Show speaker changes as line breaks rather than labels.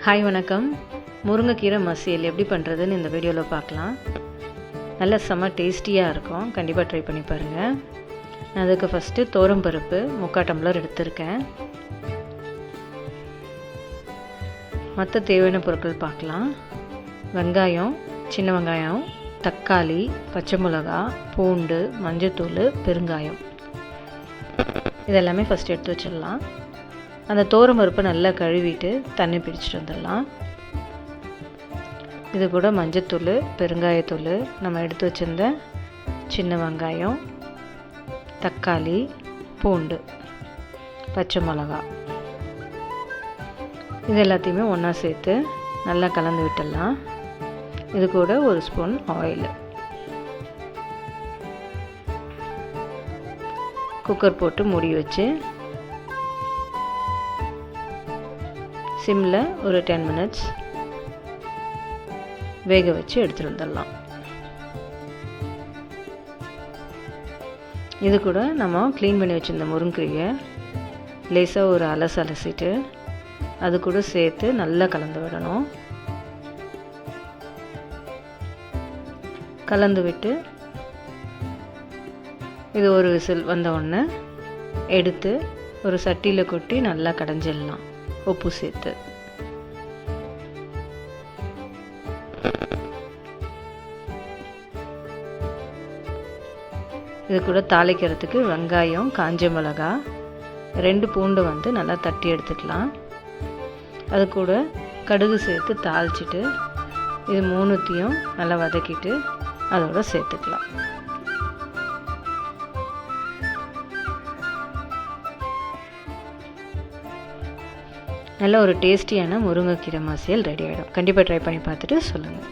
Hi வணக்கம். முருங்கைக்கீரை மசியல் எப்படி பண்ணுறதுன்னு இந்த வீடியோவில் பார்க்கலாம். நல்ல செம்ம டேஸ்டியாக இருக்கும். கண்டிப்பாக ட்ரை பண்ணி பாருங்கள். நான் அதுக்கு ஃபஸ்ட்டு தோரம்பருப்பு 3/4 டம்ளர் எடுத்திருக்கேன். மற்ற தேவையான பொருட்கள் பார்க்கலாம். வெங்காயம், சின்ன வெங்காயம், தக்காளி, பச்சை மிளகா, பூண்டு, மஞ்சத்தூள், பெருங்காயம் இதெல்லாமே ஃபஸ்ட்டு எடுத்து வச்சிடலாம். அந்த தோரம்பருப்பை நல்லா கழுவிட்டு தண்ணி பிடிச்சிட்டு வந்துடலாம். இது கூட மஞ்சத்தூள், பெருங்காயத்தூள், நம்ம எடுத்து வச்சிருந்த சின்ன வெங்காயம், தக்காளி, பூண்டு, பச்சை மிளகா இது எல்லாத்தையுமே ஒன்றா சேர்த்து நல்லா கலந்து விட்டுடலாம். இது கூட 1 ஸ்பூன் ஆயில். குக்கர் போட்டு மூடி வச்சு சிம்மில் ஒரு 10 மினிட்ஸ் வேக வச்சு எடுத்துகிட்டு வந்துடலாம். இது கூட நம்ம க்ளீன் பண்ணி வச்சுருந்த முருங்கைக்கீரையை லேசாக ஒரு அலசிட்டு அது கூட சேர்த்து நல்லா கலந்து விடணும். கலந்து விட்டு இது ஒரு விசில் வந்த உடனே எடுத்து ஒரு சட்டியில் கொட்டி நல்லா கடைஞ்சிடலாம். உப்பு சேர்த்து இது கூட தாளிக்கிறதுக்கு வெங்காயம், காஞ்ச மிளகா, 2 பூண்டு நல்லா தட்டி எடுத்துக்கலாம். அது கூட கடுகு சேர்த்து தாளிச்சிட்டு இது 3த்தையும் நல்லா வதக்கிட்டு அதோட சேர்த்துக்கலாம். நல்ல ஒரு டேஸ்டியான முருங்கைக்கீரை மசியல் ரெடி ஆகிடும். கண்டிப்பாக ட்ரை பண்ணி பார்த்துட்டு சொல்லுங்கள்.